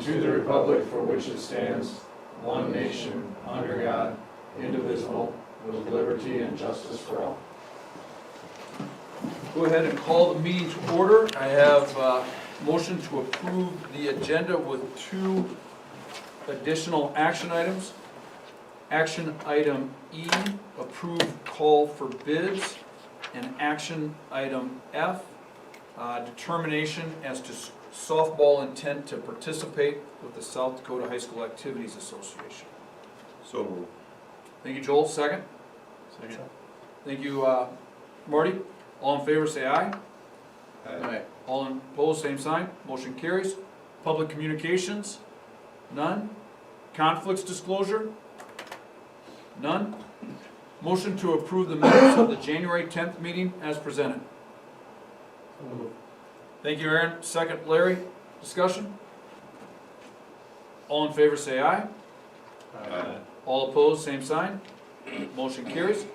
to the republic for which it stands, one nation, under God, indivisible, with liberty and justice for all. Go ahead and call the meeting to order. I have a motion to approve the agenda with 2 additional action items. Action item E, approve call for bids, and action item F, determination as to softball intent to participate with the South Dakota High School Activities Association. So moved. Thank you, Joel. Second? Second. Thank you, Marty. All in favor, say aye. Aye. All opposed, same sign. Motion carries. Public communications? None. Conflicts disclosure? None. Motion to approve the minutes of the January 10th meeting as presented. Thank you, Aaron. Second, Larry. Discussion? All in favor, say aye. Aye. All opposed, same sign. Motion carries.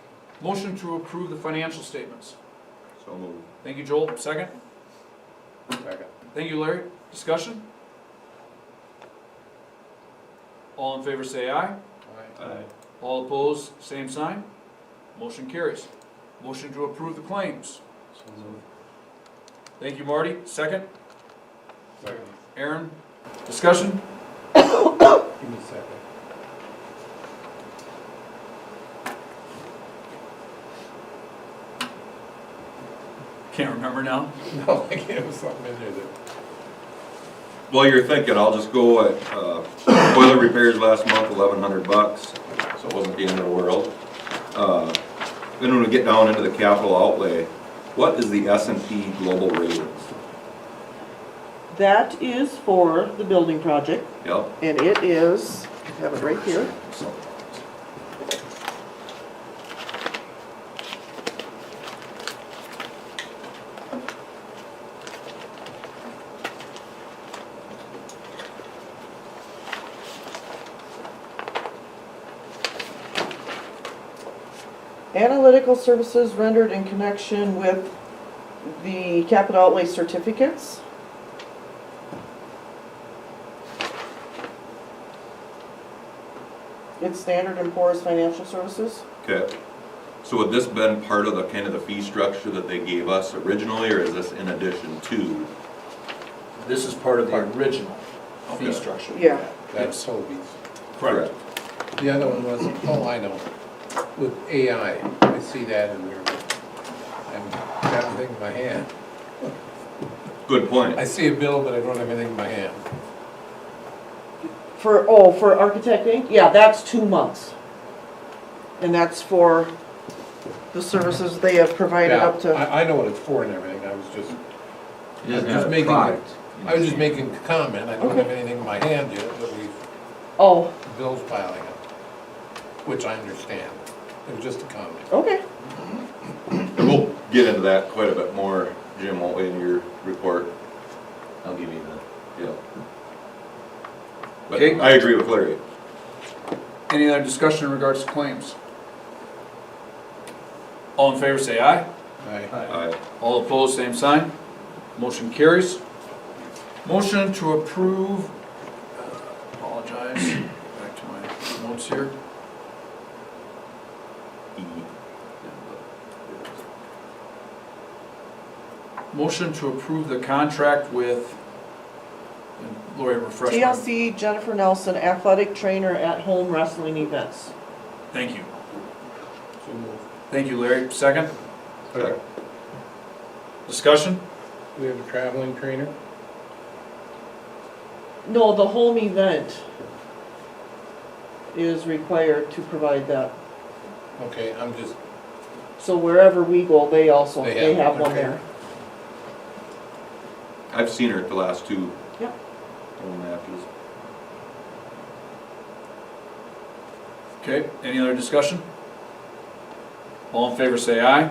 Motion to approve the financial statements. So moved. Thank you, Joel. Second. Second. Thank you, Larry. Discussion? All in favor say aye. Aye. All opposed, same sign. Motion carries. Motion to approve the claims. So moved. Thank you, Marty. Second. Second. Aaron. Discussion? Give me a second. Can't remember now. No, I gave him something in there that. While you're thinking, I'll just go at, boiler repairs last month, $1,100, so it wasn't the end of the world. Then when we get down into the capital outlay, what is the S&P global ratings? That is for the building project, Yep. and it is, I have it right here. Analytical services rendered in connection with the capital outlay certificates. It's Standard & Poor's Financial Services. Okay. So would this been part of the kind of the fee structure that they gave us originally, or is this in addition to? This is part of the original fee Okay. structure. Yeah. That's Toby's. Correct. The other one was, oh, I know, with AI, I see that in there. I've got everything in my hand. Good point. I see a bill, but I don't have anything in my hand. For Architect Inc., yeah, that's 2 months. And that's for the services they have provided Yeah, up to, I know what it's for and everything, I was just, He doesn't I'm have just a making, product. I was just making a comment, I don't Okay. have anything in my hand yet, but the oh, bill's piling up, which I understand. It was just a comment. okay. And we'll get into that quite a bit more, Jim, won't we, in your report? I'll give you the, yeah. But Okay. I agree with Larry. Any other discussion in regards to claims? All in favor say aye. Aye. All opposed, same sign. Motion carries. Motion to approve, apologize, back to my notes here. Motion to approve the contract with, and Lori, refresh my. TLC Jennifer Nelson, athletic trainer at home wrestling events. Thank you. So moved. Thank you, Larry. Second, Okay. discussion? We have a traveling trainer? No, the home event is required to provide that. Okay, I'm just, So wherever we go, they also, They they have have one, one okay. there. I've seen her at the last 2 Yep. home matches. Okay, any other discussion? All in favor say aye.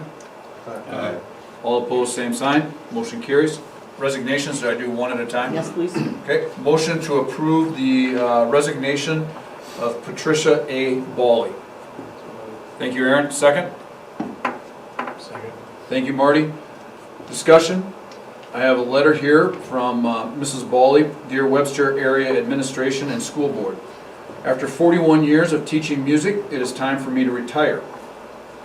Aye. All opposed, same sign. Motion carries. Resignations, do I do one at a time? Yes, please. Okay, motion to approve the resignation of Patricia A. Bawley. Thank you, Aaron. Second? second. Thank you, Marty. Discussion? I have a letter here from Mrs. Bawley, Dear Webster Area Administration and School Board. After 41 years of teaching music, it is time for me to retire.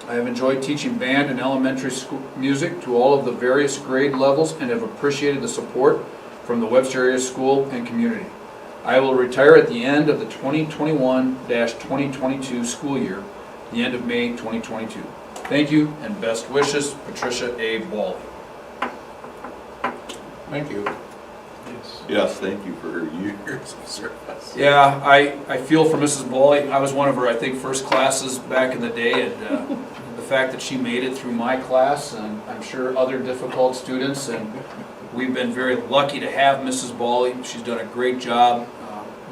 I have enjoyed teaching band and elementary school music to all of the various grade levels and have appreciated the support from the Webster area school and community. I will retire at the end of the 2021-2022 school year, the end of May 2022. Thank you and best wishes, Patricia A. Ball. Thank you. Yes, thank you for her years of service. Yeah, I feel for Mrs. Bawley. I was one of her, I think, first classes back in the day, and the fact that she made it through my class, and I'm sure other difficult students, and we've been very lucky to have Mrs. Bawley. She's done a great job.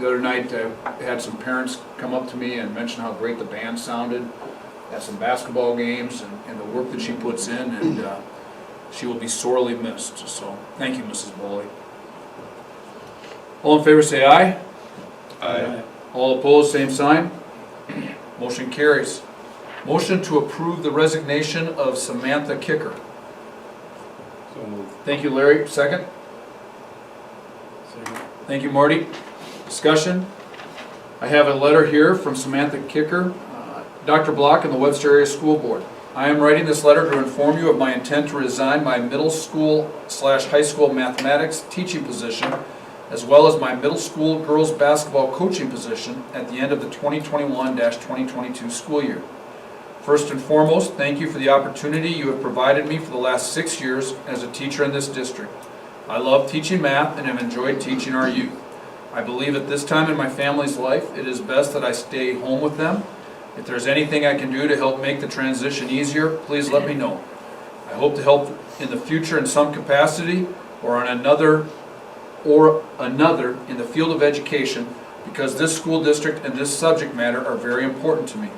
The other night, I had some parents come up to me and mention how great the band sounded at some basketball games and the work that she puts in, and she will be sorely missed. So, thank you, Mrs. Bawley. All in favor say aye. Aye. All opposed, same sign. Motion carries. Motion to approve the resignation of Samantha Kicker. So moved. Thank you, Larry. Second. Second. Thank you, Marty. Discussion. I have a letter here from Samantha Kicker, Dr. Block, and the Webster Area School Board. I am writing this letter to inform you of my intent to resign my middle school/high school mathematics teaching position, as well as my middle school girls basketball coaching position at the end of the 2021-2022 school year. First and foremost, thank you for the opportunity you have provided me for the last 6 years as a teacher in this district. I love teaching math and have enjoyed teaching our youth. I believe at this time in my family's life, it is best that I stay home with them. If there's anything I can do to help make the transition easier, please let me know. I hope to help in the future in some capacity or another in the field of education, because this school district and this subject matter are very important to me.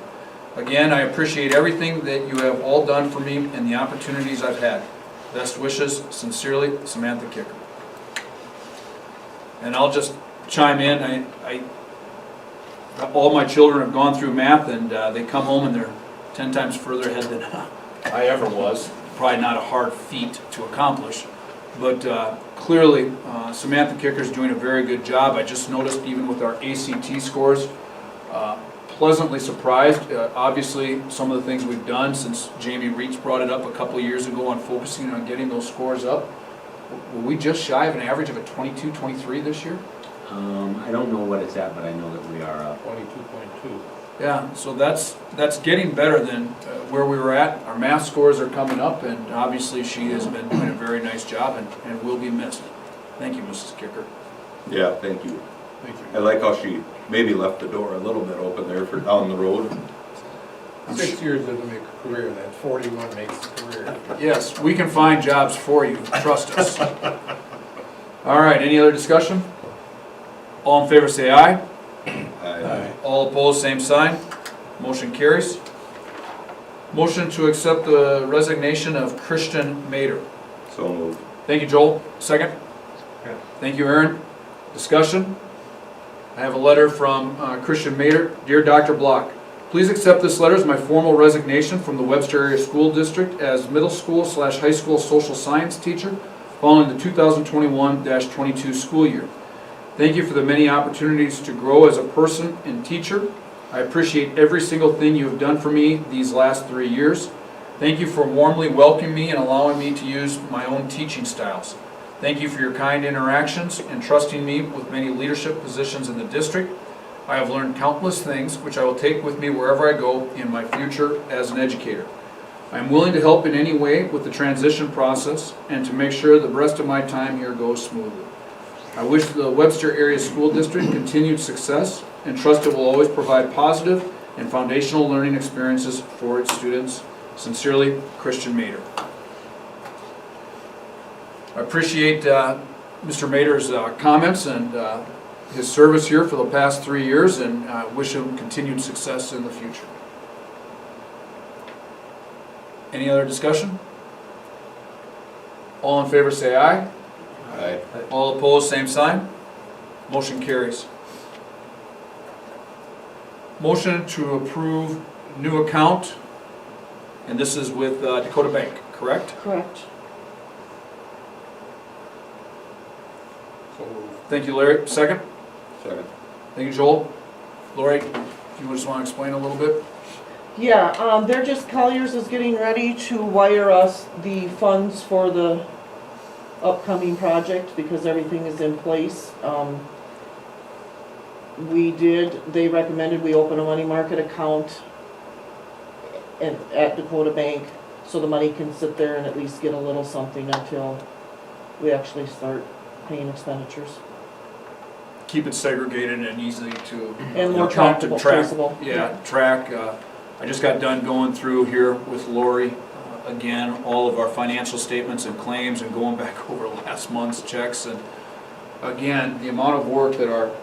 Again, I appreciate everything that you have all done for me and the opportunities I've had. Best wishes, sincerely, Samantha Kicker. And I'll just chime in. All my children have gone through math, and they come home and they're 10 times further ahead than I ever was. Probably not a hard feat to accomplish, but clearly Samantha Kicker's doing a very good job. I just noticed even with our ACT scores, pleasantly surprised. Obviously, some of the things we've done since Jamie Reitz brought it up a couple of years ago on focusing on getting those scores up. Were we just shy of an average of a 22, 23 this year? I don't know what it's at, but I know that we are up. 22.2. Yeah, so that's getting better than where we were at. Our math scores are coming up, and obviously she has been doing a very nice job and will be missed. Thank you, Mrs. Kicker. Yeah, thank you. Thank I you. like how she maybe left the door a little bit open there for down the road. 6 years doesn't make a career, that 41 makes a career. Yes, we can find jobs for you, trust us. All right, any other discussion? All in favor say aye. Aye. All opposed, same sign. Motion carries. Motion to accept the resignation of Christian Mader. So moved. Thank you, Joel. Second? Yeah. Thank you, Aaron. Discussion? I have a letter from Christian Mader. Dear Dr. Block, please accept this letter as my formal resignation from the Webster Area School District as middle school/high school social science teacher following the 2021-22 school year. Thank you for the many opportunities to grow as a person and teacher. I appreciate every single thing you have done for me these last 3 years. Thank you for warmly welcoming me and allowing me to use my own teaching styles. Thank you for your kind interactions and trusting me with many leadership positions in the district. I have learned countless things which I will take with me wherever I go in my future as an educator. I am willing to help in any way with the transition process and to make sure the rest of my time here goes smoothly. I wish the Webster Area School District continued success and trust it will always provide positive and foundational learning experiences for its students. Sincerely, Christian Mader. I appreciate Mr. Mader's comments and his service here for the past 3 years, and wish him continued success in the future. Any other discussion? All in favor say aye. Aye. All opposed, same sign. Motion carries. Motion to approve new account, and this is with Dakota Bank, correct? Correct. moved. Thank you, Larry. Second? Second. Thank you, Joel. Lori, do you just want to explain a little bit? Yeah, they're just, Colliers is getting ready to wire us the funds for the upcoming project because everything is in place. They recommended we open a money market account at Dakota Bank so the money can sit there and at least get a little something until we actually start paying expenditures. Keep it segregated and easy to. And more count and trackable. Yeah, track. I just got done going through here with Lori, again, all of our financial statements and claims and going back over last month's checks. And again, the amount of work that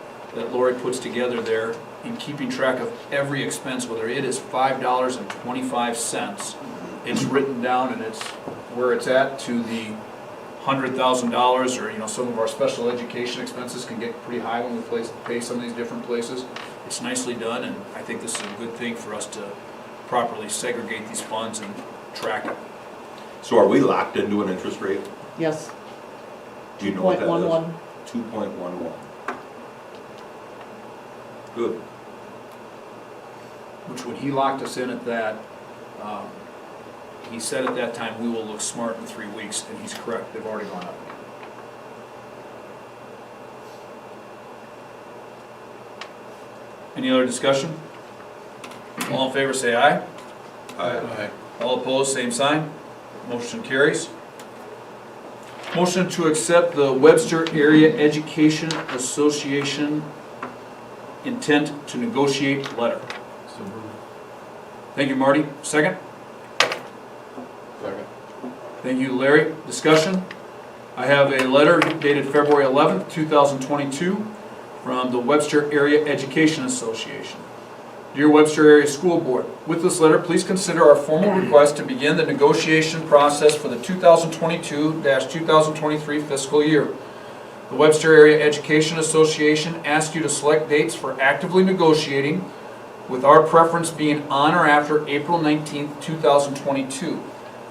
Lori puts together there in keeping track of every expense, whether it is $5.25, it's written down and it's where it's at to the $100,000, or some of our special education expenses can get pretty high when we pay some of these different places. It's nicely done, and I think this is a good thing for us to properly segregate these funds and track it. So are we locked into an interest rate? Yes. Do you know what that is? 2.11. 2.11. Good. Which when he locked us in at that, he said at that time, we will look smart in 3 weeks, and he's correct, they've already gone up. Any other discussion? All in favor say aye. Aye. All opposed, same sign. Motion carries. Motion to accept the Webster Area Education Association intent to negotiate letter. So moved. Thank you, Marty. Second? Second. Thank you, Larry. Discussion? I have a letter dated February 11th, 2022 from the Webster Area Education Association. Dear Webster Area School Board, with this letter, please consider our formal request to begin the negotiation process for the 2022-2023 fiscal year. The Webster Area Education Association asks you to select dates for actively negotiating, with our preference being on or after April 19th, 2022.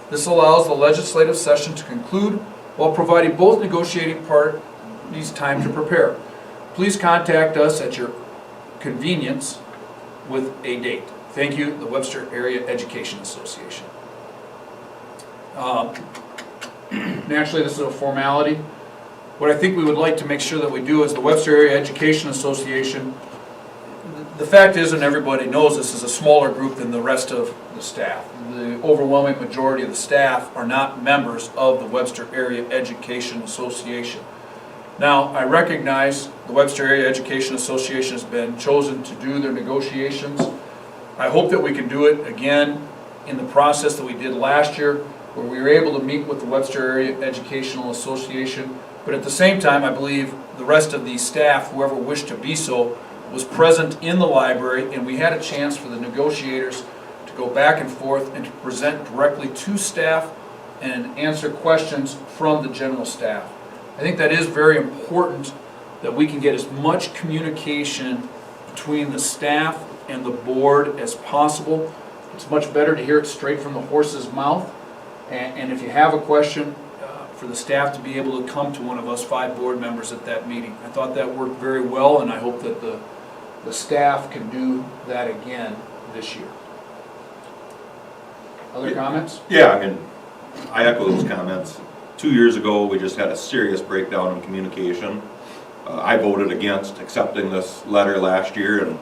This allows the legislative session to conclude while providing both negotiating parties time to prepare. Please contact us at your convenience with a date. Thank you, the Webster Area Education Association. Naturally, this is a formality. What I think we would like to make sure that we do is the Webster Area Education Association, the fact is, and everybody knows this, is a smaller group than the rest of the staff. The overwhelming majority of the staff are not members of the Webster Area Education Association. Now, I recognize the Webster Area Education Association has been chosen to do their negotiations. I hope that we can do it again in the process that we did last year, where we were able to meet with the Webster Area Educational Association. But at the same time, I believe the rest of the staff, whoever wished to be so, was present in the library, and we had a chance for the negotiators to go back and forth and to present directly to staff and answer questions from the general staff. I think that is very important, that we can get as much communication between the staff and the board as possible. It's much better to hear it straight from the horse's mouth. And if you have a question, for the staff to be able to come to one of us 5 board members at that meeting. I thought that worked very well, and I hope that the staff can do that again this year. Other comments? Yeah, I mean, I echo those comments. 2 years ago, we just had a serious breakdown in communication. I voted against accepting this letter last year, and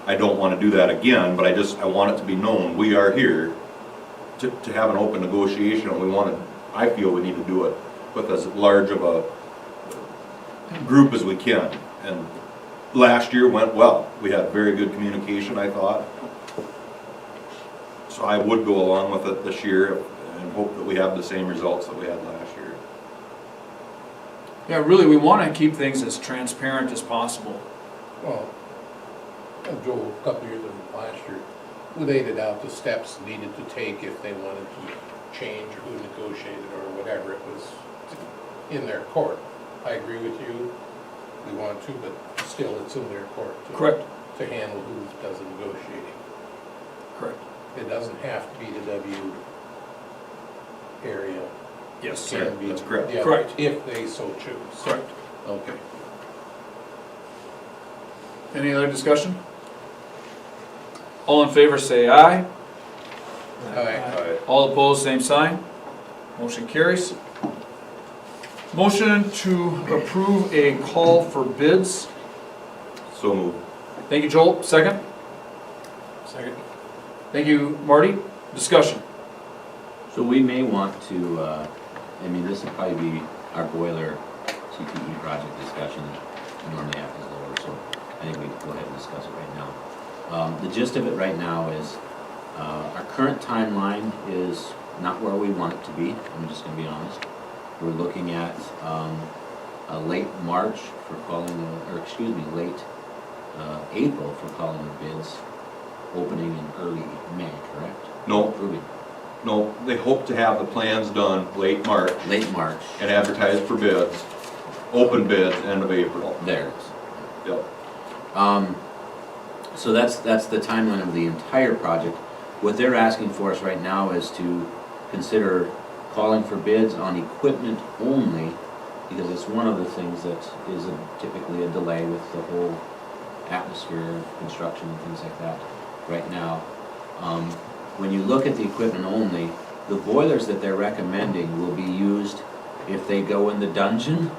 I don't want to do that again, but I want it to be known, we are here to have an open negotiation, and I feel we need to do it with as large of a group as we can. And last year went well. We had very good communication, I thought. So I would go along with it this year and hope that we have the same results that we had last year. Yeah, really, we want to keep things as transparent as possible. Well, Joel, a couple years ago, last year, we laid it out the steps needed to take if they wanted to change who negotiated or whatever. It was in their court. I agree with you. We want to, but still it's in their court Correct. to handle who does the negotiating. Correct. It doesn't have to be the W area. Yes. It can be That's correct. the other, Correct. if they so choose. Correct. Okay. Any other discussion? All in favor say aye. Aye. All opposed, same sign. Motion carries. Motion to approve a call for bids. So moved. Thank you, Joel. Second. Second. Thank you, Marty. Discussion. So we may want to, I mean, this will probably be our boiler CTE project discussion that we normally have is lower, so I think we can go ahead and discuss it right now. The gist of it right now is, our current timeline is not where we want it to be, I'm just gonna be honest. We're looking at, a late March for calling, late, April for calling the bids, opening in early May, correct? No, Approving, no, they hope to have the plans done late March late March, and advertised for bids, open bids end of April. there it is. Yep. So that's the timeline of the entire project. What they're asking for us right now is to consider calling for bids on equipment only, because it's one of the things that is typically a delay with the whole atmosphere of construction and things like that right now. When you look at the equipment only, the boilers that they're recommending will be used if they go in the dungeon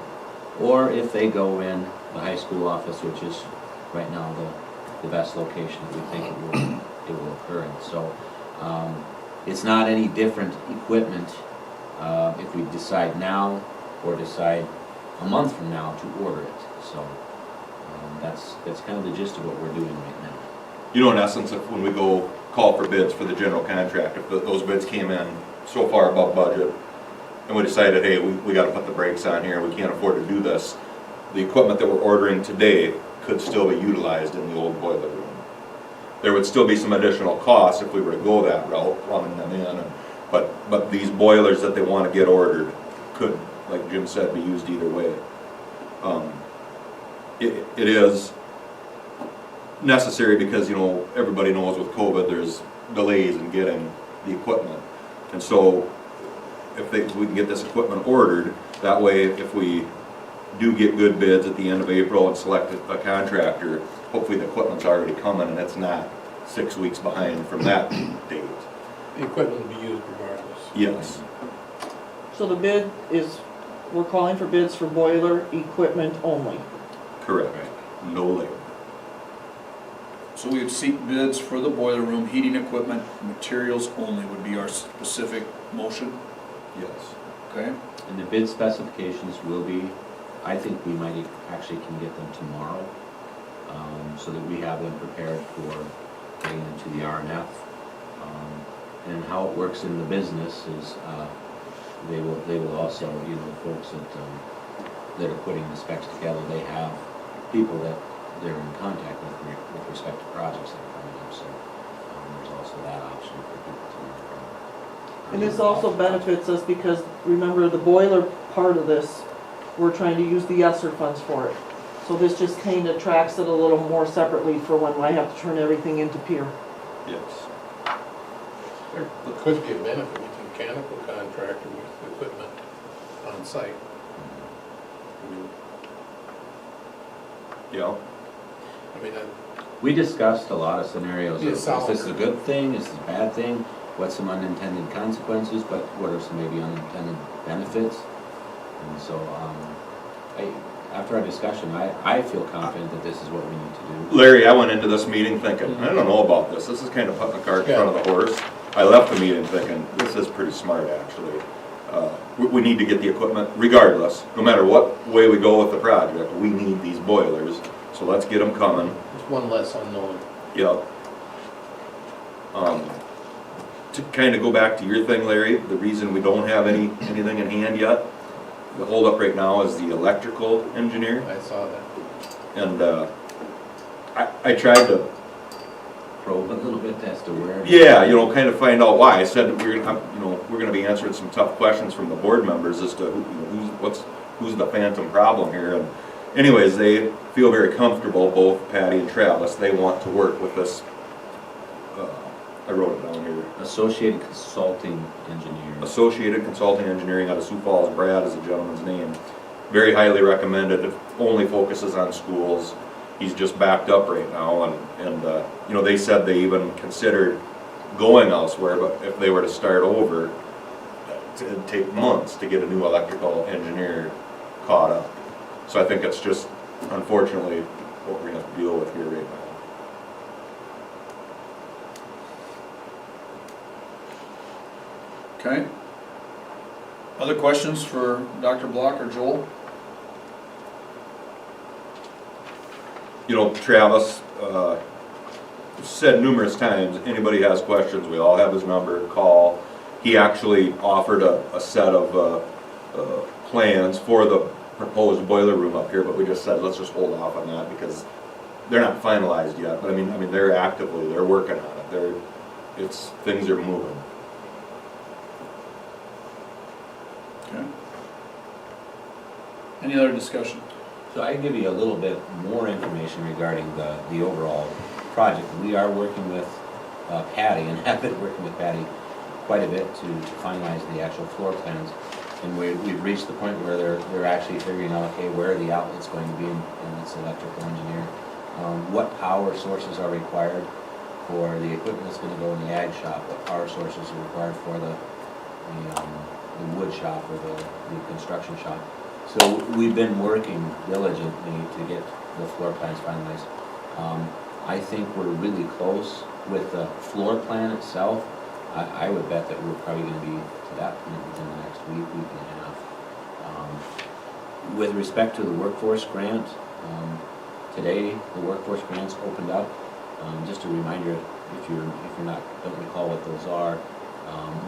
or if they go in the high school office, which is right now the best location that we think it will occur in. So it's not any different equipment if we decide now or decide a month from now to order it. So that's kind of the gist of what we're doing right now. You know, in essence, if when we go call for bids for the general contract, if those bids came in so far above budget, and we decided, hey, we gotta put the brakes on here, we can't afford to do this, the equipment that we're ordering today could still be utilized in the old boiler room. There would still be some additional costs if we were to go that route, running them in, but these boilers that they wanna get ordered could, like Jim said, be used either way. It is necessary because, you know, everybody knows with COVID, there's delays in getting the equipment. And so if we can get this equipment ordered, that way if we do get good bids at the end of April and select a contractor, hopefully the equipment's already coming and it's not 6 weeks behind from that date. The equipment will be used regardless. Yes, So the bid is, we're calling for bids for boiler equipment only. correct. No labor. So we would seek bids for the boiler room, heating equipment, materials only would be our specific motion, Yes. okay? And the bid specifications will be, I think we might actually can get them tomorrow, so that we have them prepared for getting into the RNF. And how it works in the business is, they will also, you know, folks that are putting the specs together, they have people that they're in contact with respect to projects that are coming up, so there's also that option for people to. And this also benefits us because, remember, the boiler part of this, we're trying to use the ESSER funds for it. So this just kind of tracks it a little more separately for when I have to turn everything into peer. Yes. There could be a benefit with a mechanical contractor with equipment on site. Yeah. I mean, We discussed a lot of scenarios of, Yeah, is solid. this a good thing, is this a bad thing? What's some unintended consequences, but what are some maybe unintended benefits? And so, after our discussion, I feel confident that this is what we need to do. Larry, I went into this meeting thinking, I don't know about this. This is kind of putting the cart in front of the horse. I left the meeting thinking, this is pretty smart, actually. We need to get the equipment regardless, no matter what way we go with the project, we need these boilers. So let's get them coming. there's one less unknown. Yep. To kind of go back to your thing, Larry, the reason we don't have anything in hand yet, the holdup right now is the electrical engineer. I saw that. And I tried to, Probe a little bit as to where. yeah, you know, kind of find out why. I said we're gonna be answering some tough questions from the board members as to who's the phantom problem here. And anyways, they feel very comfortable, both Patty and Travis. They want to work with this. I wrote it down here. Associated Consulting Engineer. Associated Consulting Engineering out of Sioux Falls. Brad is the gentleman's name. Very highly recommended. It only focuses on schools. he's just backed up right now, and you know, they said they even considered going elsewhere, but if they were to start over, it'd take months to get a new electrical engineer caught up. So I think it's just, unfortunately, what we're gonna have to deal with here right now. Okay. Other questions for Dr. Block or Joel? You know, Travis said numerous times, anybody has questions, we all have his number, call. He actually offered a set of plans for the proposed boiler room up here, but we just said, let's just hold off on that because they're not finalized yet. But I mean, they're working on it. Things are moving. Okay. Any other discussion? So I can give you a little bit more information regarding the overall project. We are working with Patty, and have been working with Patty quite a bit to finalize the actual floor plans. And we've reached the point where they're actually figuring out, okay, where the outlet's going to be in this electrical engineer. What power sources are required for the equipment that's going to go in the ag shop, what power sources are required for the wood shop or the construction shop. So we've been working diligently to get the floor plans finalized. I think we're really close with the floor plan itself. I would bet that we're probably going to be to that point within the next week and a half. With respect to the workforce grant, today the workforce grants opened up. Just a reminder, if you're not don't recall what those are,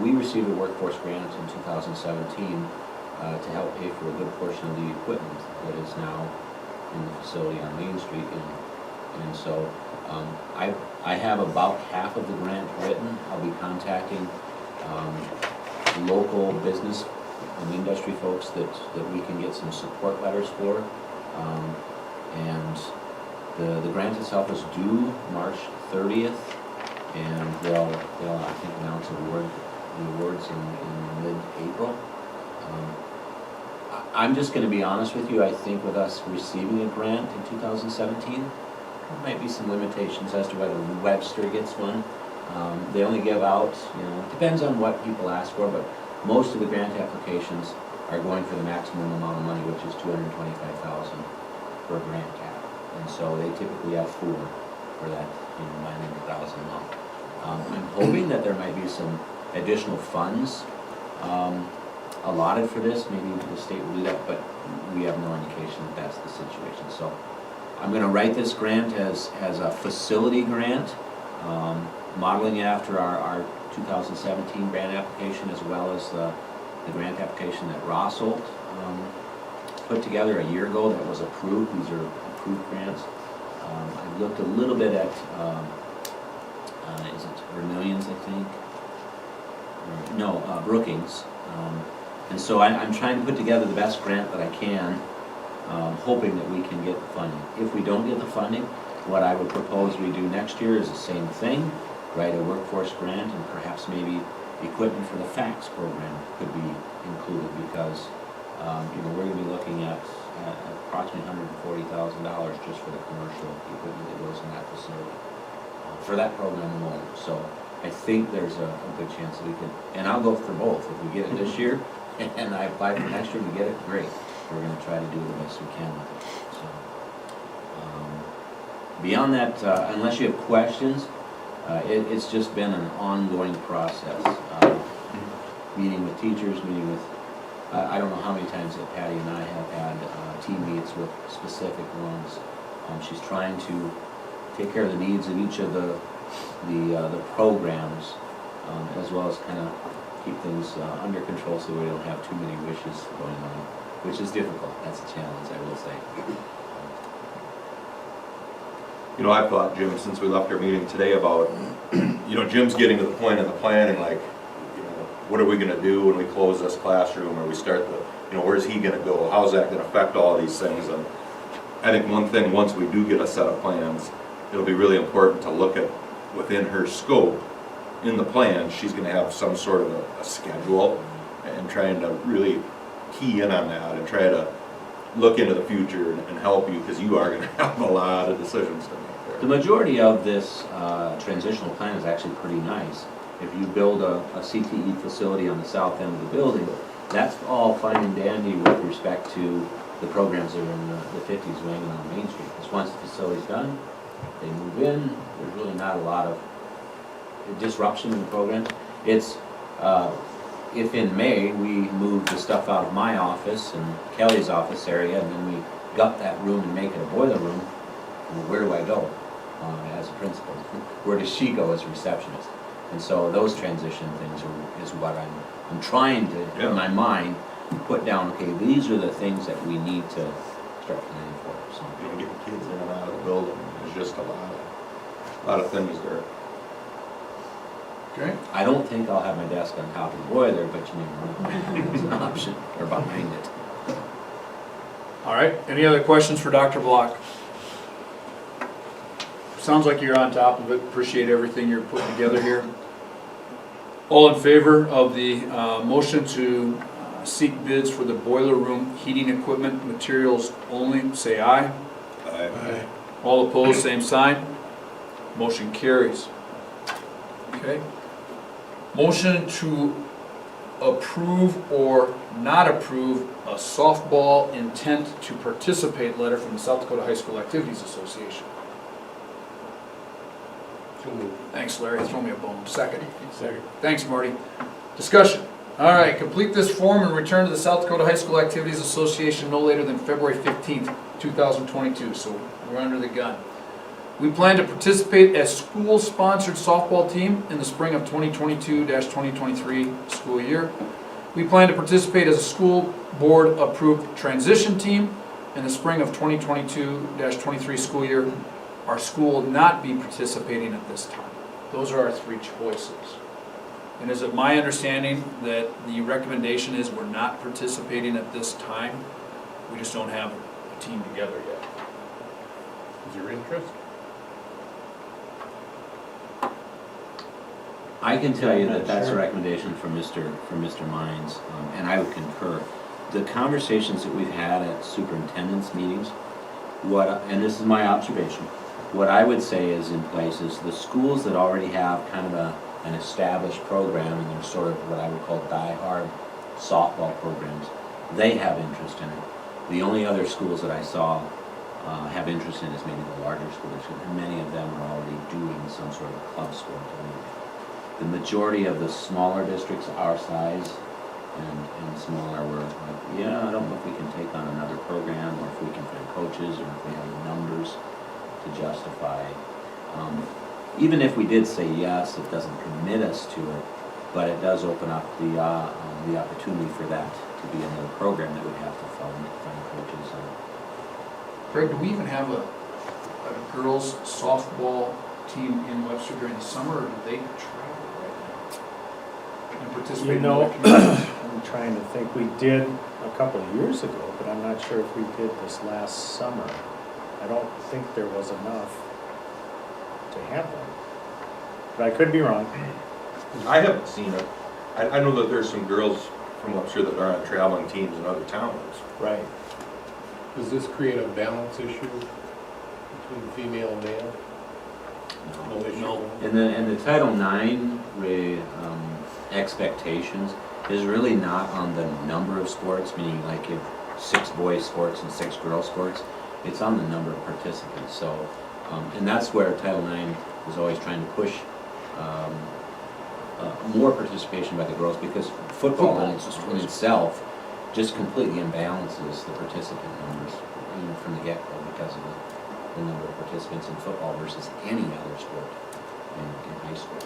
we received a workforce grant in 2017 to help pay for a good portion of the equipment that is now in the facility on Main Street. And so I have about half of the grant written. I'll be contacting local business and industry folks that we can get some support letters for. And the grant itself is due March 30th, and they'll I think announce the awards in mid-April. I'm just going to be honest with you. I think with us receiving a grant in 2017, there might be some limitations as to whether Webster gets one. They only give out, it depends on what people ask for, but most of the grant applications are going for the maximum amount of money, which is $225,000 per grant cap. And so they typically have 4 for that, $900,000 amount. I'm hoping that there might be some additional funds allotted for this. Maybe the state will do that, but we have no indication that that's the situation. So I'm going to write this grant as a facility grant, modeling after our 2017 grant application, as well as the grant application that Rossolt put together a year ago that was approved. These are approved grants. I looked a little bit at, is it Vermillions, I think? No, Brookings. And so I'm trying to put together the best grant that I can, hoping that we can get the funding. If we don't get the funding, what I would propose we do next year is the same thing, write a workforce grant, and perhaps maybe equipment for the FACTS program could be included, because we're going to be looking at approximately $140,000 just for the commercial equipment that goes in that facility for that program alone. So I think there's a good chance that we can, and I'll go for both. If we get it this year and I apply for next year and we get it, great. We're going to try to do the best we can with it. So beyond that, unless you have questions, it's just been an ongoing process. Meeting with teachers, meeting with, I don't know how many times that Patty and I have had team meets with specific ones. She's trying to take care of the needs of each of the programs, as well as kind of keep things under control so we don't have too many wishes going on, which is difficult. That's a challenge, I will say. I've thought, Jim, since we left our meeting today about, Jim's getting to the point in the planning, like, what are we going to do when we close this classroom, or we start where's he going to go? How's that going to affect all these things? And I think one thing, once we do get a set of plans, it'll be really important to look at within her scope. In the plan, she's going to have some sort of a schedule, and trying to really key in on that and try to look into the future and help you, because you are gonna have a lot of decisions to make The there. majority of this transitional plan is actually pretty nice. If you build a CTE facility on the south end of the building, that's all fine and dandy with respect to the programs that are in the 50s wing on Main Street. Because once the facility's done, they move in, there's really not a lot of disruption in the programs. It's, if in May, we move the stuff out of my office and Kelly's office area, and then we gut that room and make it a boiler room, where do I go as a principal? Where does she go as a receptionist? And so those transition things is what I'm trying to, Yeah. in my mind, put down, okay, these are the things that we need to start planning for, so. You know, getting kids in and out of the building, there's just a lot of things there. Okay. I don't think I'll have my desk on top of the boiler, but you never know, it's an option, or behind it. All right, any other questions for Dr. Block? Sounds like you're on top of it, appreciate everything you're putting together here. All in favor of the motion to seek bids for the boiler room heating equipment materials only, say aye. I- All opposed, same sign. Motion carries. Okay. Motion to approve or not approve a softball intent to participate letter from the South Dakota High School Activities Association. So moved. Thanks, Larry, throw me a bone. Second. Second. Thanks, Marty. Discussion. All right, complete this form and return to the South Dakota High School Activities Association no later than February 15th, 2022, so we're under the gun. We plan to participate as school-sponsored softball team in the spring of 2022-2023 school year. We plan to participate as a school board-approved transition team in the spring of 2022-23 school year. Our school will not be participating at this time. Those are our three choices. And is it my understanding that the recommendation is we're not participating at this time? We just don't have a team together yet. Is there interest? I can tell you that that's a recommendation from Mr. Mines, and I would concur. The conversations that we've had at superintendent's meetings, and this is my observation, what I would say is in place is the schools that already have kind of an established program, and they're sort of what I would call die-hard softball programs, they have interest in it. The only other schools that I saw have interest in is maybe the larger schools, and many of them are already doing some sort of club sport. The majority of the smaller districts our size and smaller were like, yeah, I don't know if we can take on another program, or if we can find coaches, or if we have the numbers to justify. Even if we did say yes, it doesn't commit us to it, but it does open up the opportunity for that to be another program that we'd have to find coaches on. Greg, do we even have a girls softball team in Webster during the summer, or do they travel right now and participate in the community? I'm trying to think, we did a couple of years ago, but I'm not sure if we did this last summer. I don't think there was enough to have them, but I could be wrong. I haven't seen it. I know that there's some girls from up here that are on traveling teams in other towns. Right. Does this create a balance issue between female and male? No issue? No. And the Title IX expectations is really not on the number of sports, meaning like if 6 boys sports and 6 girls sports. It's on the number of participants. So, and that's where Title IX is always trying to push more participation by the girls, because football in itself just completely imbalances the participant numbers, even from the get-go, because of the number of participants in football versus any other sport in high school.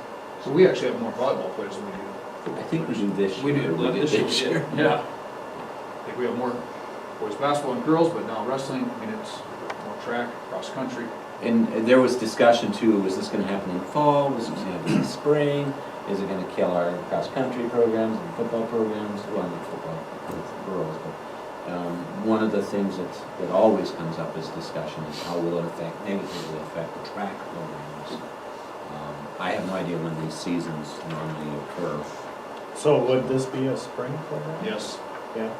So we actually have more volleyball players than we do. I think we do this We year. do, this year, yeah. I think we have more boys basketball and girls, but now wrestling, I mean, it's more track, cross country. And there was discussion too, was this gonna happen in the fall, was this gonna happen in the spring? Is it gonna kill our cross-country programs and football programs? Well, not football, it's girls, but one of the things that always comes up as discussion is how will it negatively affect the track programs? I have no idea when these seasons normally occur. So would this be a spring program? Yes. Yeah.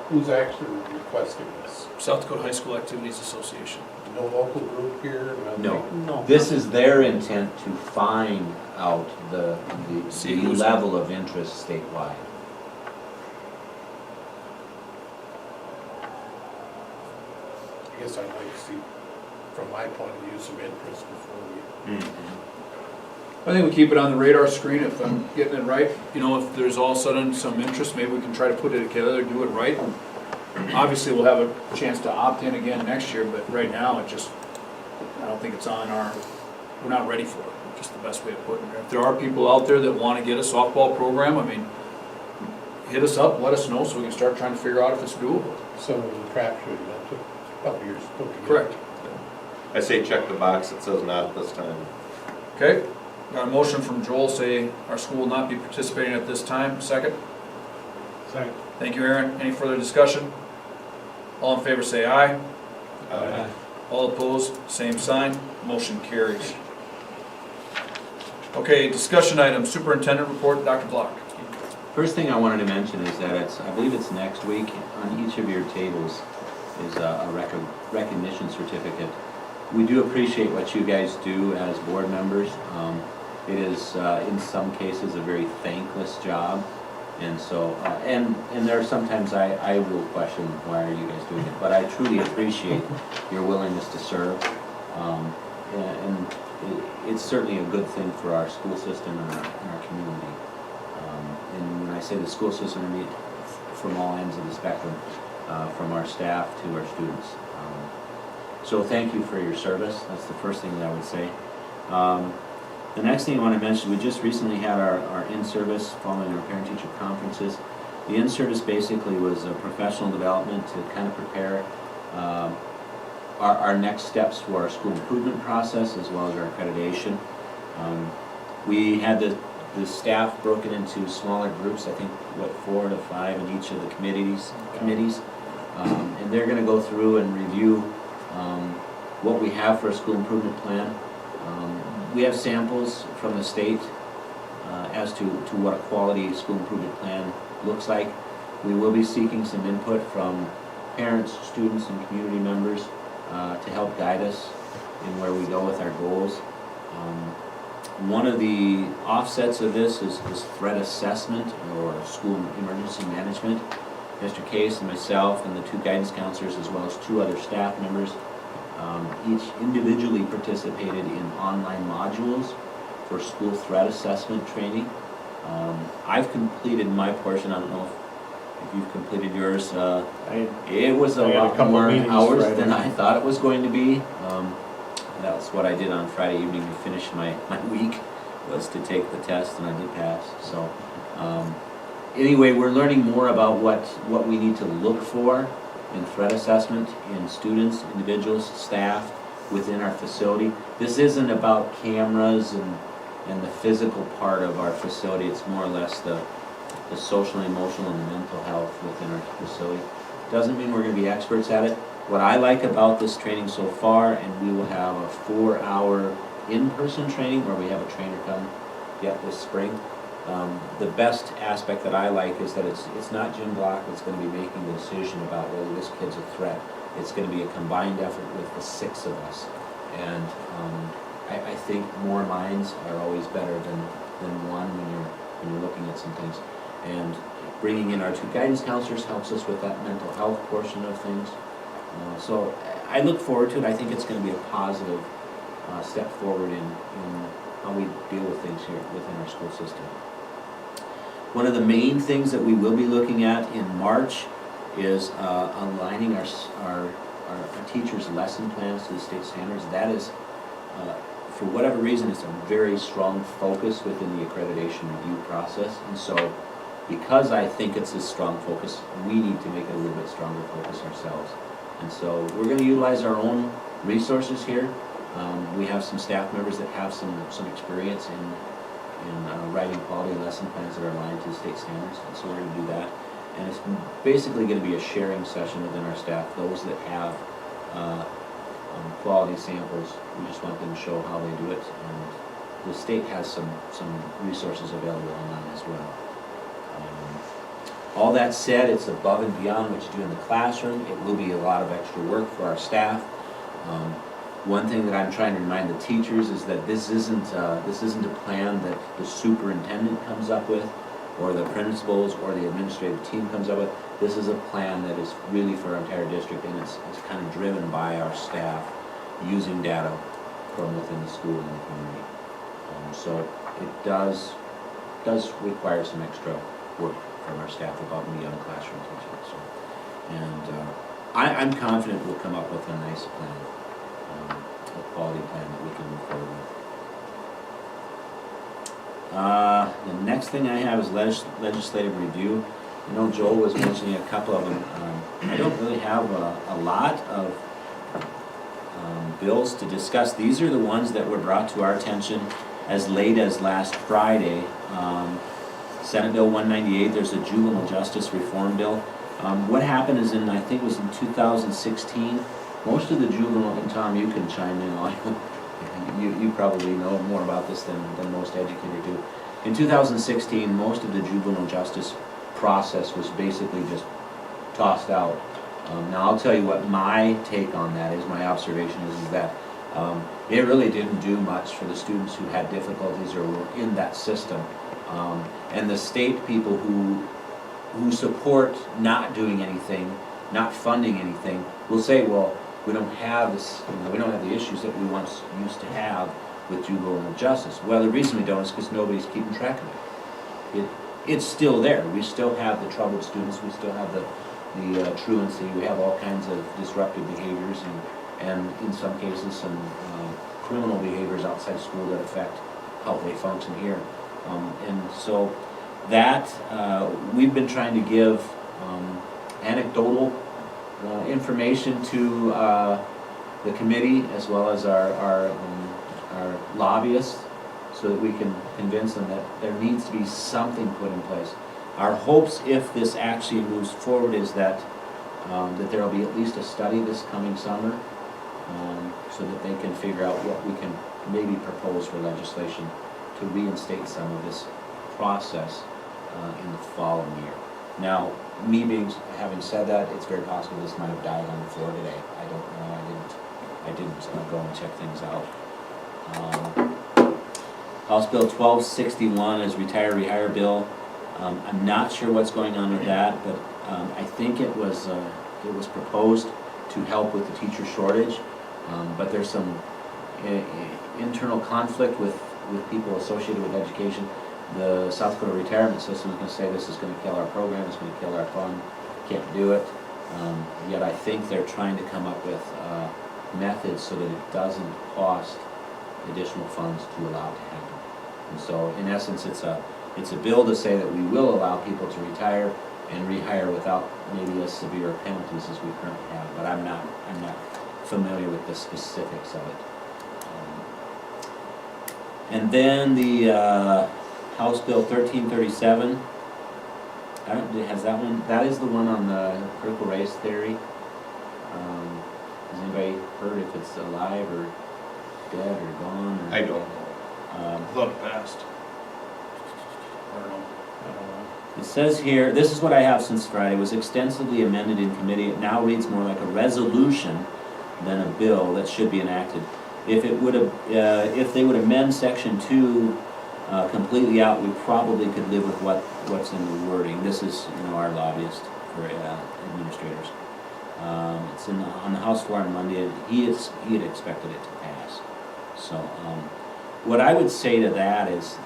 Who's actually requesting this? South Dakota High School Activities Association. No local group here? Nothing? No. No. This is their intent to find out the See who's- level of interest statewide. I guess I'd like to see, from my point of view, some interest before we. I think we keep it on the radar screen if I'm getting it right. You know, if there's all of a sudden some interest, maybe we can try to put it together, do it right. Obviously, we'll have a chance to opt in again next year, but right now, I don't think it's on we're not ready for it, just the best way of putting it. If there are people out there that want to get a softball program, I mean, hit us up, let us know so we can start trying to figure out if it's doable. Some of the trap shooting, that took a couple years to put together. Correct. I say check the box that says not at this time. Okay, got a motion from Joel saying our school will not be participating at this time. Second? Second. Thank you, Aaron. Any further discussion? All in favor say aye. All opposed, same sign. Motion carries. Okay, discussion item, superintendent report, Dr. Block. First thing I wanted to mention is that I believe it's next week, on each of your tables is a recognition certificate. We do appreciate what you guys do as board members. It is, in some cases, a very thankless job. And so, and there are sometimes I will question, why are you guys doing it? But I truly appreciate your willingness to serve. And it's certainly a good thing for our school system and our community. And when I say the school system, I mean from all ends of the spectrum, from our staff to our students. So thank you for your service. That's the first thing that I would say. The next thing I want to mention, we just recently had our in-service following our parent-teacher conferences. The in-service basically was a professional development to kind of prepare our next steps for our school improvement process as well as our accreditation. We had the staff broken into smaller groups, I think, 4 to 5 in each of the committees. And they're going to go through and review what we have for a school improvement plan. We have samples from the state as to what a quality school improvement plan looks like. We will be seeking some input from parents, students, and community members to help guide us in where we go with our goals. One of the offsets of this is threat assessment or school emergency management. Mr. Case and myself and the 2 guidance counselors as well as 2 other staff members each individually participated in online modules for school threat assessment training. I've completed my portion. I don't know if you've completed yours. It was a lot more hours than I thought it was going to be. That's what I did on Friday evening to finish my week, was to take the test, and I did pass. So anyway, we're learning more about what we need to look for in threat assessment in students, individuals, staff within our facility. This isn't about cameras and the physical part of our facility. It's more or less the social, emotional, and the mental health within our facility. Doesn't mean we're going to be experts at it. What I like about this training so far, and we will have a 4-hour in-person training where we have a trainer come yet this spring. The best aspect that I like is that it's not Jim Block that's going to be making the decision about whether this kid's a threat. It's going to be a combined effort with the 6 of us. And I think more minds are always better than one when you're looking at some things. And bringing in our 2 guidance counselors helps us with that mental health portion of things. So I look forward to it. I think it's going to be a positive step forward in how we deal with things here within our school system. One of the main things that we will be looking at in March is aligning our teachers' lesson plans to the state standards. That is, for whatever reason, it's a very strong focus within the accreditation review process. And so, because I think it's a strong focus, we need to make it a little bit stronger focus ourselves. And so we're going to utilize our own resources here. We have some staff members that have some experience in writing quality lesson plans that are aligned to the state standards, and so we're going to do that. And it's basically going to be a sharing session within our staff. Those that have quality samples, we just want them to show how they do it. And the state has some resources available online as well. All that said, it's above and beyond what you do in the classroom. It will be a lot of extra work for our staff. One thing that I'm trying to remind the teachers is that this isn't a plan that the superintendent comes up with, or the principals, or the administrative team comes up with. This is a plan that is really for our entire district, and it's kind of driven by our staff using data from within the school and the community. So it does require some extra work from our staff above and beyond classroom teaching. So, and I'm confident we'll come up with a nice plan, a quality plan that we can move forward with. The next thing I have is legislative review. I know Joel was mentioning a couple of them. I don't really have a lot of bills to discuss. These are the ones that were brought to our attention as late as last Friday. Senate Bill 198, there's a juvenile justice reform bill. What happened is I think it was in 2016, most of the juvenile, and Tom, you can chime in on it. You probably know more about this than most educators do. In 2016, most of the juvenile justice process was basically just tossed out. Now I'll tell you what my take on that is, my observation is that it really didn't do much for the students who had difficulties or were in that system. And the state people who support not doing anything, not funding anything, will say, well, we don't have this, we don't have the issues that we once used to have with juvenile justice. Well, the reason we don't is because nobody's keeping track of it. It's still there. We still have the troubled students. We still have the truancy. We have all kinds of disruptive behaviors and in some cases some criminal behaviors outside school that affect how they function here. And so that we've been trying to give anecdotal information to the committee as well as our lobbyists, so that we can convince them that there needs to be something put in place. Our hopes, if this actually moves forward, is that there will be at least a study this coming summer, so that they can figure out what we can maybe propose for legislation to reinstate some of this process in the following year. Now, having said that, it's very possible this might have died on the floor today. I don't know. I didn't go and check things out. House Bill 1261 is retire rehire bill. I'm not sure what's going on with that, but I think it was proposed to help with the teacher shortage, but there's some internal conflict with people associated with education. The South Dakota retirement system is going to say this is going to kill our program, it's going to kill our fund, can't do it. Yet I think they're trying to come up with methods so that it doesn't cost additional funds to allow it to happen. And so, in essence, it's a bill to say that we will allow people to retire and rehire without maybe as severe penalties as we currently have. But I'm not familiar with the specifics of it. And then the House Bill 1337. Has that one? That is the one on the critical race theory. Has anybody heard if it's alive or dead or gone? Or, I don't know. I thought it passed. I don't know. It says here, this is what I have since Friday, was extensively amended in committee. It now reads more like a resolution than a bill that should be enacted. If they would amend section 2 completely out, we probably could live with what's in the wording. This is, our lobbyist for administrators. It's on the House floor on Monday, and he had expected it to pass. So, what I would say to that is,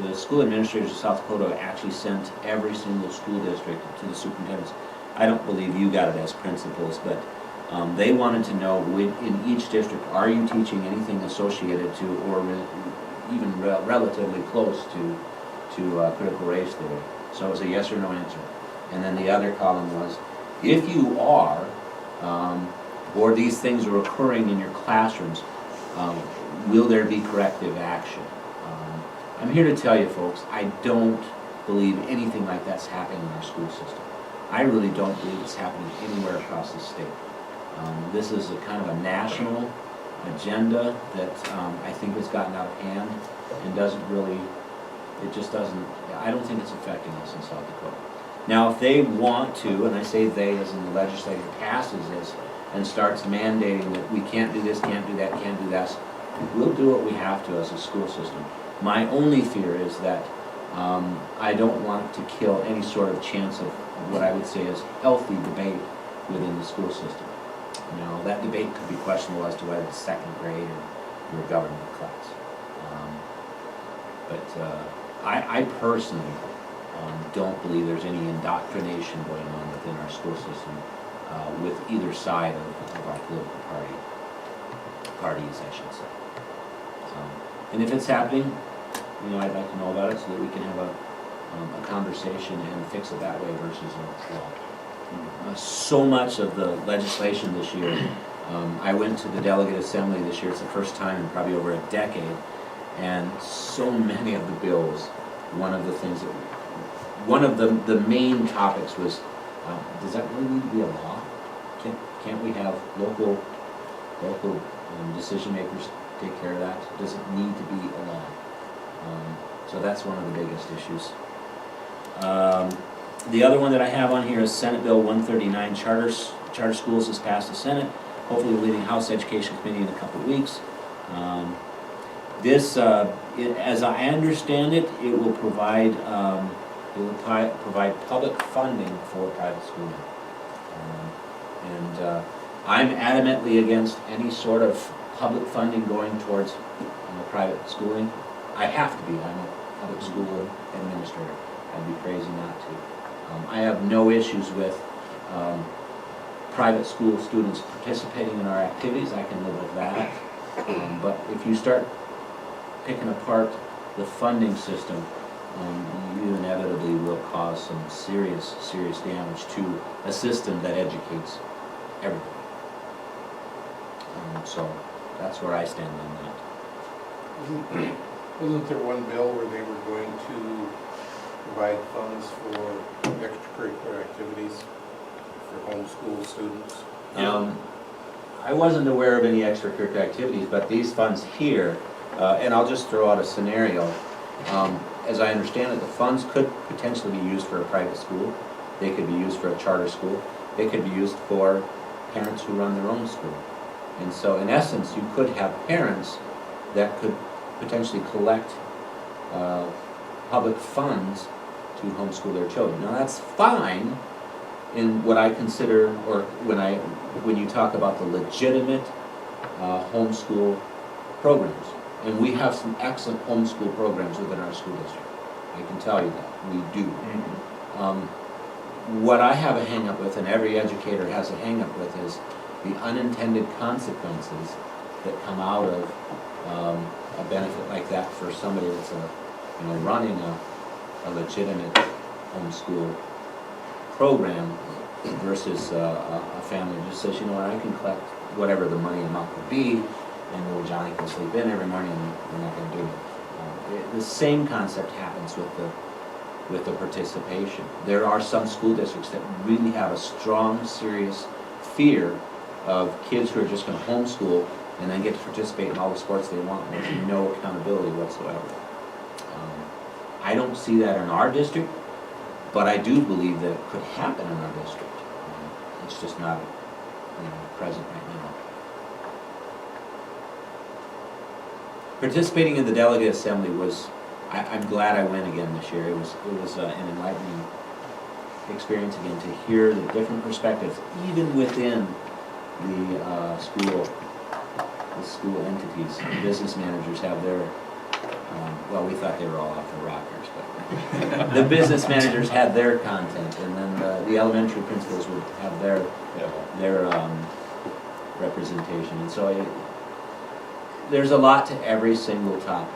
the school administrators of South Dakota actually sent every single school district to the superintendents. I don't believe you got it as principals, but they wanted to know, in each district, are you teaching anything associated to, or even relatively close to critical race theory? So it was a yes or no answer. And then the other column was, if you are, or these things are occurring in your classrooms, will there be corrective action? I'm here to tell you, folks, I don't believe anything like that's happening in our school system. I really don't believe it's happening anywhere across the state. This is a kind of a national agenda that I think has gotten out of hand and I don't think it's affecting us in South Dakota. Now, if they want to, and I say they as in the legislature passes this and starts mandating that we can't do this, can't do that, can't do that, we'll do what we have to as a school system. My only fear is that I don't want to kill any sort of chance of what I would say is healthy debate within the school system. Now, that debate could be questionable as to whether it's second grade or your government class. I personally don't believe there's any indoctrination going on within our school system with either side of our political parties, I should say. And if it's happening, I'd like to know about it so that we can have a conversation and fix it that way versus a law. So much of the legislation this year, I went to the delegate assembly this year, it's the first time in probably over a decade, and so many of the bills, one of the main topics was, does that really need to be a law? Can't we have local decision makers take care of that? Does it need to be a law? So that's one of the biggest issues. The other one that I have on here is Senate Bill 139, charter schools has passed the Senate. Hopefully leaving House Education Committee in a couple of weeks. This, as I understand it, it will provide public funding for private schooling. I'm adamantly against any sort of public funding going towards private schooling. I have to be. I'm a public school administrator. I'd be crazy not to. I have no issues with private school students participating in our activities. I can live with that. But if you start picking apart the funding system, you inevitably will cause some serious damage to a system that educates everybody. So that's where I stand on that. Wasn't there one bill where they were going to provide funds for extracurricular activities for homeschool students? I wasn't aware of any extracurricular activities, but these funds here, and I'll just throw out a scenario. As I understand it, the funds could potentially be used for a private school. They could be used for a charter school. They could be used for parents who run their own school. And so in essence, you could have parents that could potentially collect public funds to homeschool their children. Now that's fine in what I consider, or when you talk about the legitimate homeschool programs. And we have some excellent homeschool programs within our school district. I can tell you that, we do. What I have a hang-up with, and every educator has a hang-up with, is the unintended consequences that come out of a benefit like that for somebody that's running a legitimate homeschool program versus a family that just says, you know what, I can collect whatever the money amount would be, and little Johnny can sleep in every morning, and we're not going to do it. The same concept happens with the participation. There are some school districts that really have a strong, serious fear of kids who are just going to homeschool and then get to participate in all the sports they want with no accountability whatsoever. I don't see that in our district, but I do believe that it could happen in our district. It's just not present right now. Participating in the delegate assembly was, I'm glad I went again this year. It was an enlightening experience again to hear the different perspectives, even within the school entities. The business managers have their, well, we thought they were all off the rockers, but the business managers had their content, and then the elementary principals would have their representation. And so there's a lot to every single topic.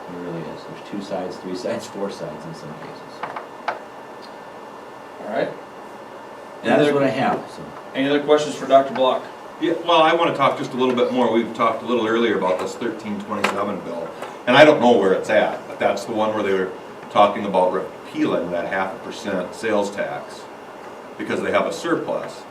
There really is. There's 2 sides, 3 sides, 4 sides in some cases. All right. And that is what I have. So. Any other questions for Dr. Block? Yeah, well, I want to talk just a little bit more. We've talked a little earlier about this 1327 bill, and I don't know where it's at, but that's the one where they were talking about repealing that 0.5% sales tax because they have a surplus.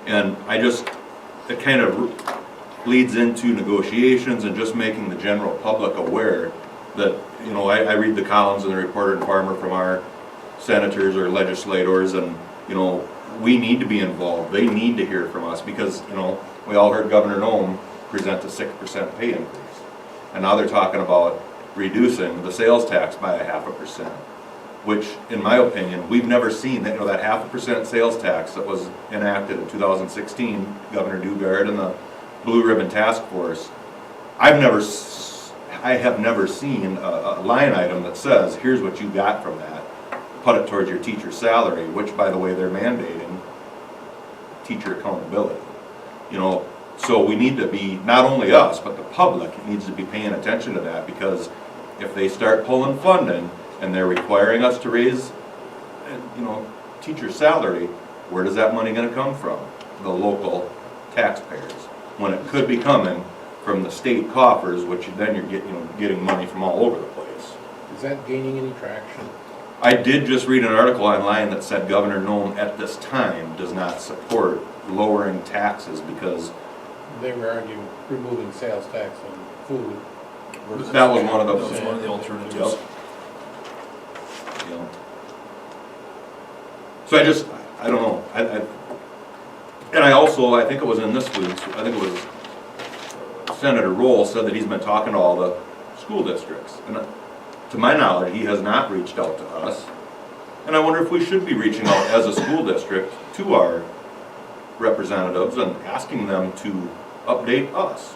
And it kind of leads into negotiations and just making the general public aware that, I read the columns in the Reporter and Farmer from our senators or legislators, and, you know, we need to be involved. They need to hear from us because, you know, we all heard Governor Nome present a 6% pay increase. And now they're talking about reducing the sales tax by 0.5%, which, in my opinion, we've never seen that, you know, that 0.5% sales tax that was enacted in 2016, Governor Dugard and the Blue Ribbon Task Force. I have never seen a line item that says, here's what you got from that. Put it towards your teacher's salary, which, by the way, they're mandating teacher accountability. You know, so we need to be, not only us, but the public needs to be paying attention to that, because if they start pulling funding and they're requiring us to raise, you know, teacher salary, where does that money gonna come from? The local taxpayers, when it could be coming from the state coffers, which then you're getting money from all over the place. Is that gaining any traction? I did just read an article online that said Governor Nome at this time does not support lowering taxes because They were arguing removing sales tax on food. versus that was one of That was the, one of the alternatives. Yep. You know. So I don't know, and I think it was in this week's, I think it was Senator Roll said that he's been talking to all the school districts. And to my knowledge, he has not reached out to us. And I wonder if we should be reaching out as a school district to our representatives and asking them to update us.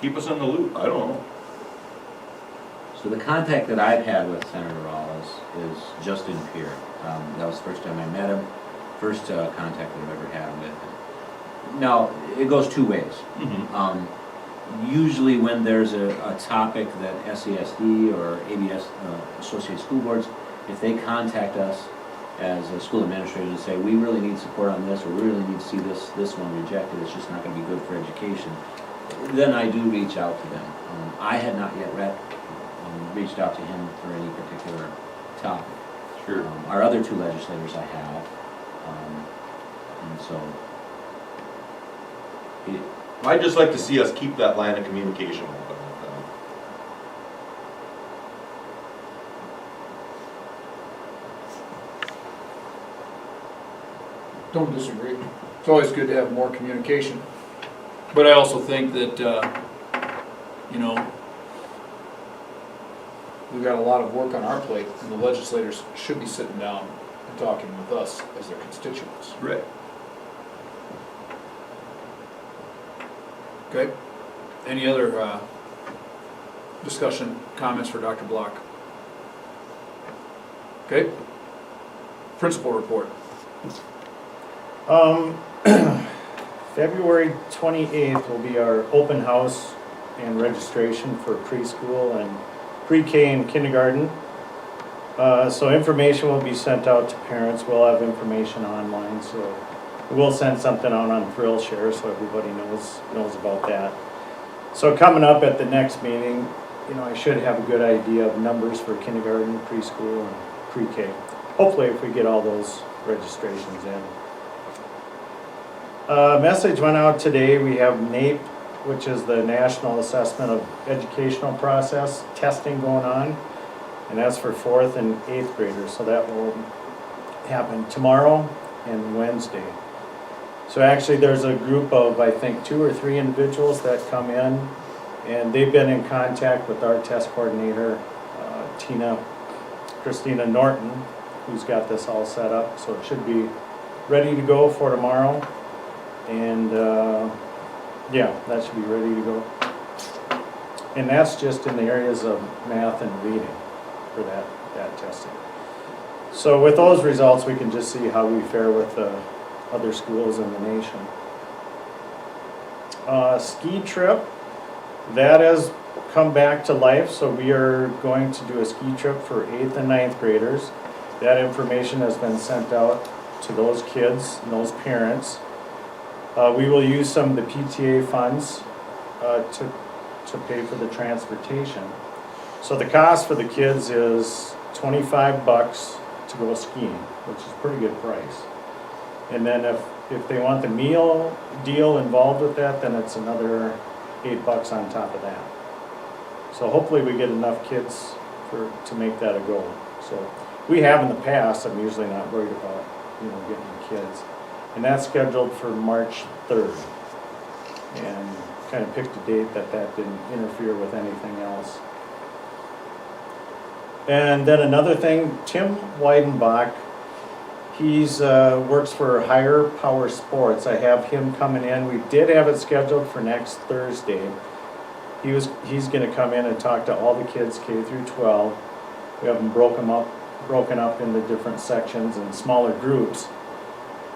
Keep us in the loop, I don't know. So the contact that I've had with Senator Rawls is Justin Peer. That was the first time I met him, first contact that I've ever had with him. Now, it goes two ways. Usually when there's a topic that SESD or ABS, Associated School Boards, if they contact us as a school administrators and say, we really need support on this, or we really need to see this one rejected, it's just not going to be good for education, then I do reach out to them. I had not yet reached out to him for any particular topic. Sure. Our other two legislators I have, and so I'd just like to see us keep that line of communication open with them. Don't disagree. It's always good to have more communication. But I also think that, you know, we've got a lot of work on our plate, and the legislators should be sitting down and talking with us as their constituents. Right. Okay? Any other discussion, comments for Dr. Block? Okay? Principal report. February 28th will be our open house and registration for preschool and pre-K and kindergarten. So information will be sent out to parents. We'll have information online, so we'll send something out on Thrillshare so everybody knows about that. So coming up at the next meeting, you know, I should have a good idea of numbers for kindergarten, preschool, and pre-K. Hopefully, if we get all those registrations in. Message went out today. We have NAEP, which is the National Assessment of Educational Process testing going on, and that's for 4th and 8th graders. So that will happen tomorrow and Wednesday. So actually there's a group of, I think, 2 or 3 individuals that come in, and they've been in contact with our test coordinator, Christina Norton, who's got this all set up. So it should be ready to go for tomorrow. And yeah, that should be ready to go. And that's just in the areas of math and reading for that testing. So with those results, we can just see how we fare with the other schools in the nation. Ski trip, that has come back to life, so we are going to do a ski trip for 8th and 9th graders. That information has been sent out to those kids and those parents. We will use some of the PTA funds to pay for the transportation. So the cost for the kids is $25 to go skiing, which is a pretty good price. And then if they want the meal deal involved with that, then it's another $8 on top of that. So hopefully we get enough kids to make that a go. So, we have in the past, I'm usually not worried about, getting the kids. And that's scheduled for March 3rd. And kind of picked a date that didn't interfere with anything else. And then another thing, Tim Weidenbach, he's works for Higher Power Sports. I have him coming in. We did have it scheduled for next Thursday. He's gonna come in and talk to all the kids K through 12. We have them broken up into different sections and smaller groups.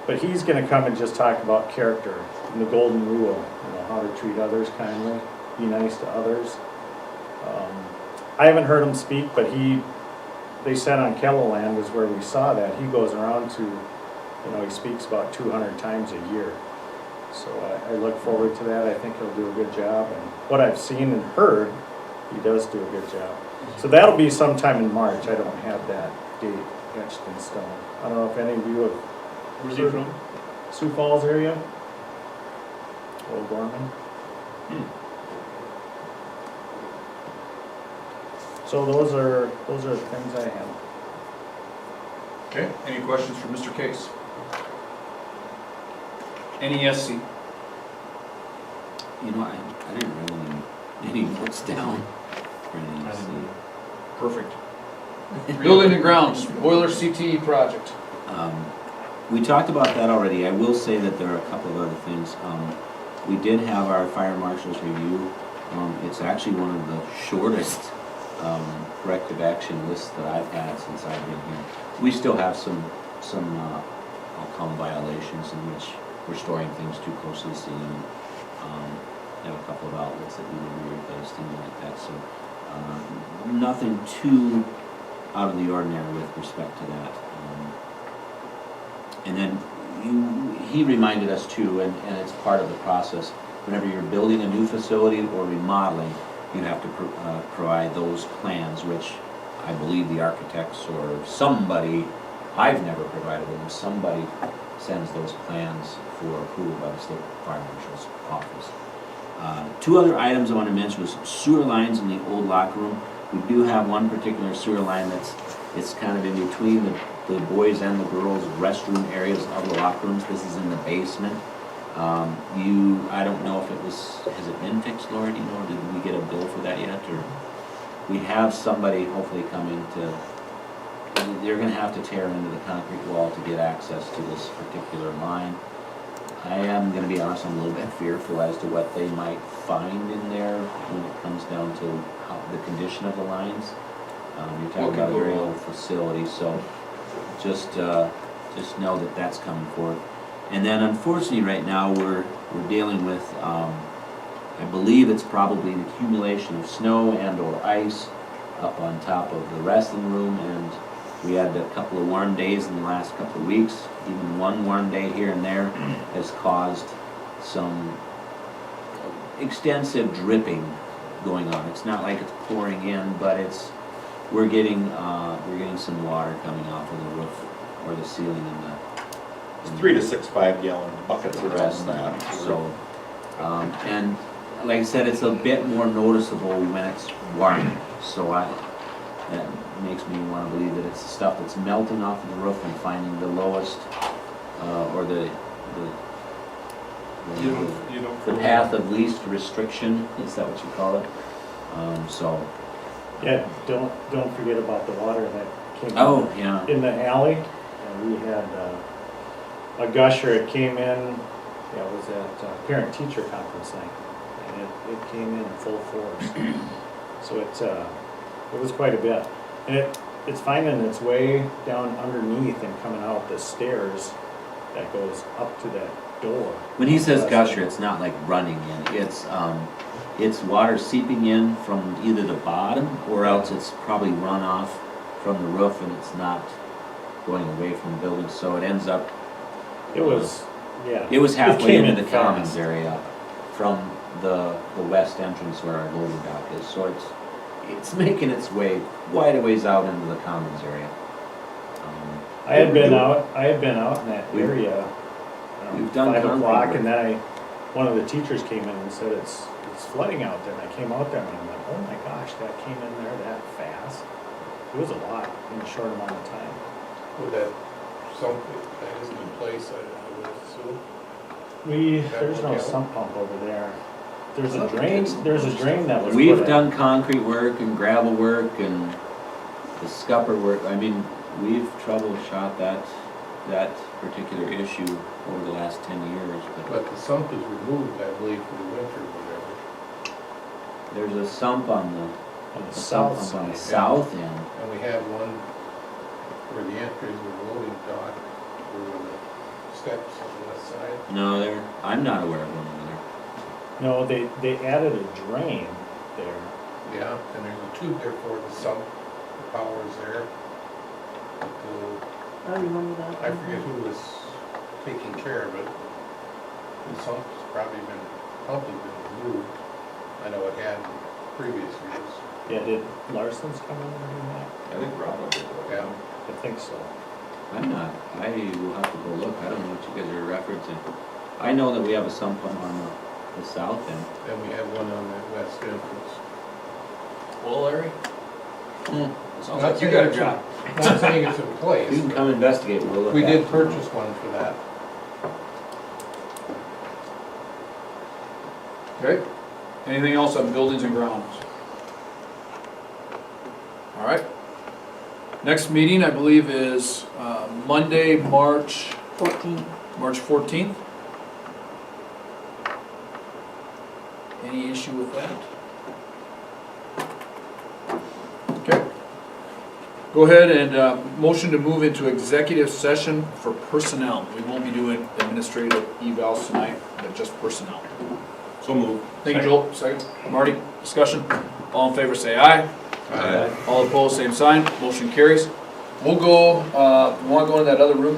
But he's gonna come and just talk about character and the golden rule, how to treat others kindly, be nice to others. I haven't heard him speak, but they said on Kelloland was where we saw that. He goes around to, he speaks about 200 times a year. So I look forward to that. I think he'll do a good job. And what I've seen and heard, he does do a good job. So that'll be sometime in March. I don't have that date etched in stone. I don't know if any of you have. Where's he from? Sioux Falls area? Old Gorman. So those are the things I have. Okay, any questions for Mr. Case? NESC. I didn't really any notes down for NESC. Perfect. Building and grounds, boiler CTE project. We talked about that already. I will say that there are a couple of other things. We did have our fire marshal's review. It's actually one of the shortest corrective action lists that I've had since I've been here. We still have some I'll call them violations in which we're storing things too close to the ceiling. Have a couple of outlets that need to be replaced, things like that. So nothing too out of the ordinary with respect to that. And then he reminded us too, and it's part of the process, whenever you're building a new facility or remodeling, you have to provide those plans, which I believe the architects or somebody, I've never provided them, somebody sends those plans for approval by the state fire marshal's office. Two other items I want to mention was sewer lines in the old locker room. We do have one particular sewer line it's kind of in between the boys and the girls restroom areas of the locker rooms. This is in the basement. I don't know if has it been fixed, Laura? Do you know, did we get a bill for that yet? Or we have somebody hopefully coming they're gonna have to tear into the concrete wall to get access to this particular line. I am gonna be honest, I'm a little bit fearful as to what they might find in there when it comes down to the condition of the lines. You're talking about a very old facility, so just know that that's coming forward. And then unfortunately right now we're dealing with, I believe it's probably an accumulation of snow and or ice up on top of the wrestling room, and we had a couple of warm days in the last couple of weeks. Even one warm day here and there has caused some extensive dripping going on. It's not like it's pouring in, but we're getting some water coming off of the roof or the ceiling in the 3 to 6 5-gallon buckets the around rest. that. So, and like I said, it's a bit more noticeable when it's warm. So that makes me want to believe that it's the stuff that's melting off of the roof and finding the lowest, or the path of least restriction. Is that what you call it? So. Yeah, don't forget about the water that came Yeah. in the alley. And we had a gusher. It came in. Yeah, it was at parent-teacher conference night, and it came in full force. So it was quite a bit, and it's finding its way down underneath and coming out the stairs that goes up to that door. When he says gusher, it's not like running in. It's water seeping in from either the bottom or else it's probably runoff from the roof and it's not going away from the building. So it ends up. It was halfway came into in the fast. commons area from the west entrance where our loading dock is. So it's making its way quite a ways out into the commons area. I had been out in that area. We've done 5 concrete o'clock, work. and then one of the teachers came in and said it's flooding out there. And I came out there and I'm like, oh my gosh, that came in there that fast. It was a lot in a short amount of time. With that, something that isn't in place, I would assume. There's no sump pump over there. There's a drain that was put We've in. done concrete work and gravel work and the scupper work. I mean, we've troubleshot that particular issue over the last 10 years. But the sump is removed, I believe, for the winter or whatever. There's a sump on On the the sump south pump on the side. south end. And we have one where the entry is the loading dock, where the steps on the west side. No, I'm not aware of one over there. No, they added a drain there. Yeah, and there's a tube there for the sump, the power's there. But I remember that. I forget who was taking care of it. The sump's probably been removed. I know it had in previous years. Yeah, did Larson's come in and do that? I think Rob did that. Yeah. I think so. I will have to go look. I don't know what you guys are referencing. I know that we have a sump pump on the south end. Then we have one on the west entrance. Well, Larry? Sounds Not like you saying got a it's job. Not saying it's in place. You can come investigate, we'll look We at did it. purchase one for that. Okay. Anything else on buildings and grounds? All right. Next meeting, I believe, is Monday, March 14th. Any issue with that? Okay. Go ahead and motion to move into executive session for personnel. We won't be doing administrative evals tonight, but just personnel. So move. Thank you, Joel. Second. Marty, discussion. All in favor, say aye. Aye. All opposed, same sign. Motion carries. We'll go, want to go in that other room,